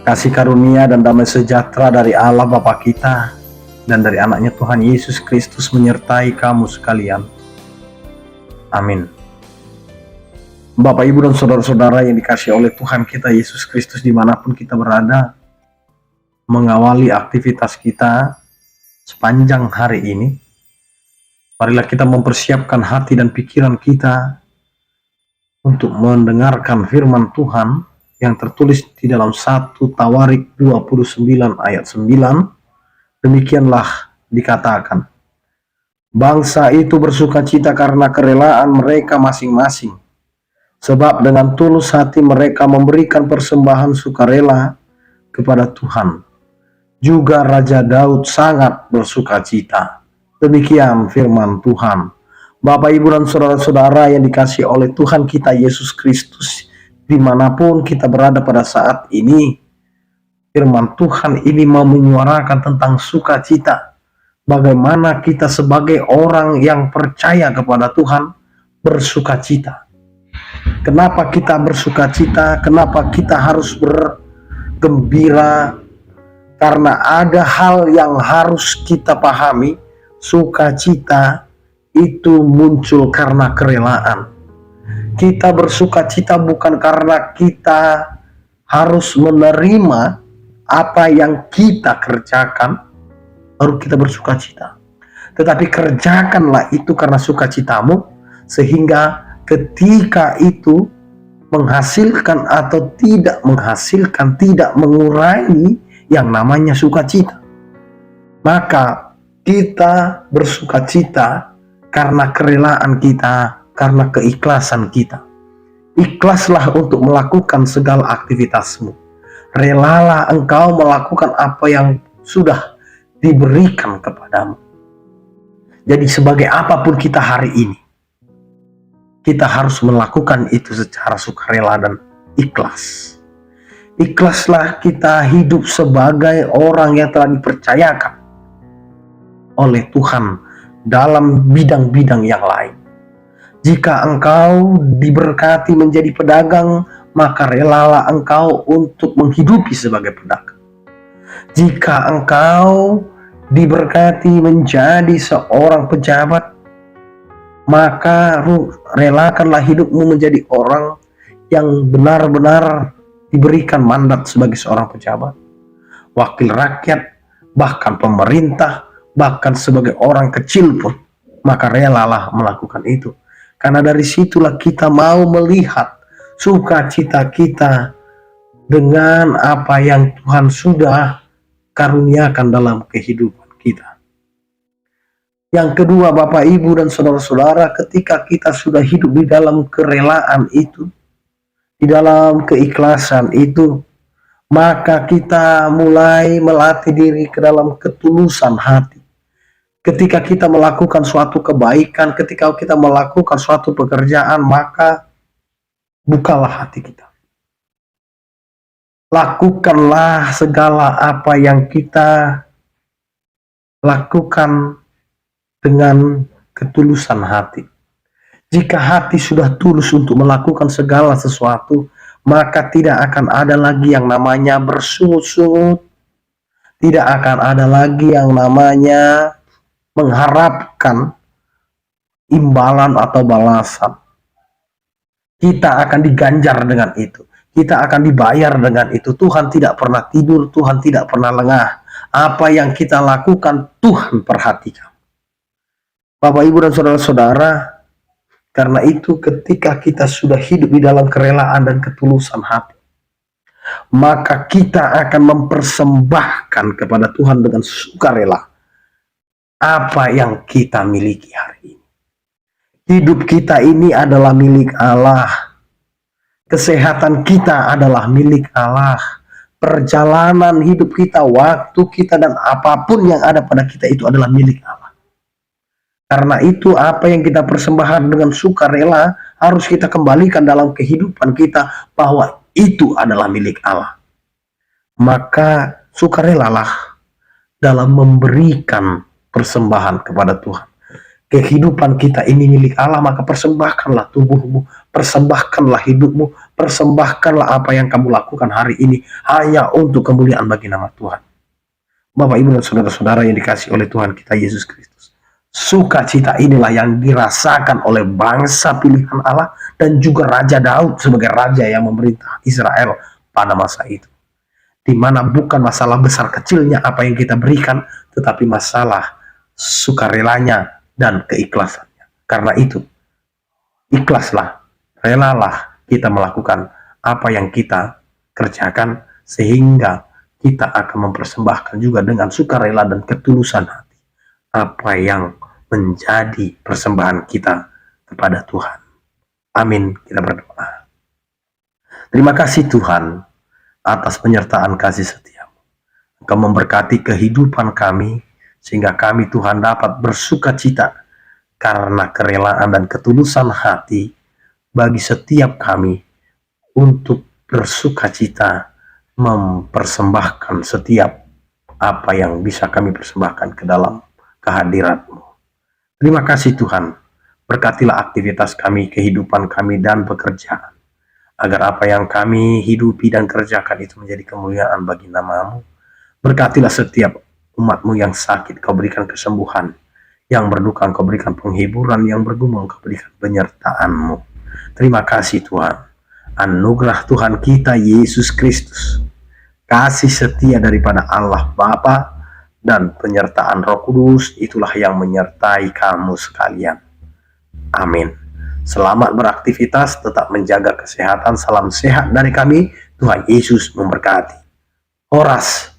Kasih karunia dan damai sejahtera dari Allah Bapa kita dan dari anaknya Tuhan Yesus Kristus menyertai kamu sekalian. Amin. Bapak, Ibu, dan saudara-saudara yang dikasihi oleh Tuhan kita Yesus Kristus dimanapun kita berada, mengawali aktivitas kita sepanjang hari ini, marilah kita mempersiapkan hati dan pikiran kita untuk mendengarkan firman Tuhan yang tertulis di dalam 1 Tawarik 29 ayat 9. Demikianlah dikatakan, bangsa itu bersukacita karena kerelaan mereka masing-masing, sebab dengan tulus hati mereka memberikan persembahan sukarela kepada Tuhan. Juga Raja Daud sangat bersukacita. Demikian firman Tuhan. Bapak, Ibu, dan saudara-saudara yang dikasihi oleh Tuhan kita Yesus Kristus, dimanapun kita berada pada saat ini, firman Tuhan ini mau menyuarakan tentang sukacita. Bagaimana kita sebagai orang yang percaya kepada Tuhan bersukacita. Kenapa kita bersukacita? Kenapa kita harus bergembira? Karena ada hal yang harus kita pahami. Sukacita itu muncul karena kerelaan. Kita bersukacita bukan karena kita harus menerima apa yang kita kerjakan baru kita bersukacita, tetapi kerjakanlah itu karena sukacitamu, sehingga ketika itu menghasilkan atau tidak menghasilkan, tidak mengurangi yang namanya sukacita. Maka kita bersukacita karena kerelaan kita, karena keikhlasan kita. Ikhlaslah untuk melakukan segala aktivitasmu. Relalah engkau melakukan apa yang sudah diberikan kepadamu. Jadi sebagai apapun kita hari ini, kita harus melakukan itu secara sukarela dan ikhlas. Ikhlaslah kita hidup sebagai orang yang telah dipercayakan oleh Tuhan dalam bidang-bidang yang lain. Jika engkau diberkati menjadi pedagang, maka relalah engkau untuk menghidupi sebagai pedagang. Jika engkau diberkati menjadi seorang pejabat, maka relakanlah hidupmu menjadi orang yang benar-benar diberikan mandat sebagai seorang pejabat, wakil rakyat, bahkan pemerintah, bahkan sebagai orang kecil pun, maka relalah melakukan itu. Karena dari situlah kita mau melihat sukacita kita dengan apa yang Tuhan sudah karuniakan dalam kehidupan kita. Yang kedua, Bapak, Ibu, dan saudara-saudara, ketika kita sudah hidup di dalam kerelaan itu, di dalam keikhlasan itu, maka kita mulai melatih diri ke dalam ketulusan hati. Ketika kita melakukan suatu kebaikan, ketika kita melakukan suatu pekerjaan, maka bukalah hati kita. Lakukanlah segala apa yang kita lakukan dengan ketulusan hati. Jika hati sudah tulus untuk melakukan segala sesuatu, maka tidak akan ada lagi yang namanya bersungut-sungut. Tidak akan ada lagi yang namanya mengharapkan imbalan atau balasan. Kita akan diganjar dengan itu. Kita akan dibayar dengan itu. Tuhan tidak pernah tidur, Tuhan tidak pernah lengah. Apa yang kita lakukan, Tuhan perhatikan. Bapak, Ibu, dan saudara-saudara, karena itu ketika kita sudah hidup di dalam kerelaan dan ketulusan hati, maka kita akan mempersembahkan kepada Tuhan dengan sukarela apa yang kita miliki hari ini. Hidup kita ini adalah milik Allah. Kesehatan kita adalah milik Allah. Perjalanan hidup kita, waktu kita, dan apapun yang ada pada kita itu adalah milik Allah. Karena itu apa yang kita persembahkan dengan sukarela harus kita kembalikan dalam kehidupan kita, bahwa itu adalah milik Allah. Maka sukarelalah dalam memberikan persembahan kepada Tuhan. Kehidupan kita ini milik Allah, maka persembahkanlah tubuhmu, persembahkanlah hidupmu, Persembahkanlah apa yang kamu lakukan hari ini hanya untuk kemuliaan bagi nama Tuhan. Bapak, Ibu, dan saudara-saudara yang dikasihi oleh Tuhan kita Yesus Kristus, sukacita inilah yang dirasakan oleh bangsa pilihan Allah dan juga Raja Daud sebagai raja yang memerintah Israel pada masa itu. Di mana bukan masalah besar kecilnya apa yang kita berikan, tetapi masalah sukarelanya dan keikhlasannya. Karena itu, ikhlaslah, relalah kita melakukan apa yang kita kerjakan, sehingga kita akan mempersembahkan juga dengan sukarela dan ketulusan hati apa yang menjadi persembahan kita kepada Tuhan. Amin. Kita berdoa. Terima kasih Tuhan atas penyertaan kasih setiamu. Engkau memberkati kehidupan kami, sehingga kami Tuhan dapat bersukacita karena kerelaan dan ketulusan hati bagi setiap kami untuk bersukacita mempersembahkan setiap apa yang bisa kami persembahkan ke dalam kehadirat-Mu. Terima kasih Tuhan, berkatilah aktivitas kami, kehidupan kami, dan pekerjaan, agar apa yang kami hidupi dan kerjakan itu menjadi kemuliaan bagi nama-Mu. Berkatilah setiap umat-Mu yang sakit, Kau berikan kesembuhan, yang berduka Kau berikan penghiburan, yang bergumul Kau berikan penyertaan-Mu. Terima kasih Tuhan. Anugerah Tuhan kita Yesus Kristus, kasih setia daripada Allah Bapa, dan penyertaan Roh Kudus itulah yang menyertai kamu sekalian. Amin. Selamat beraktivitas, tetap menjaga kesehatan. Salam sehat dari kami. Tuhan Yesus memberkati. Horas.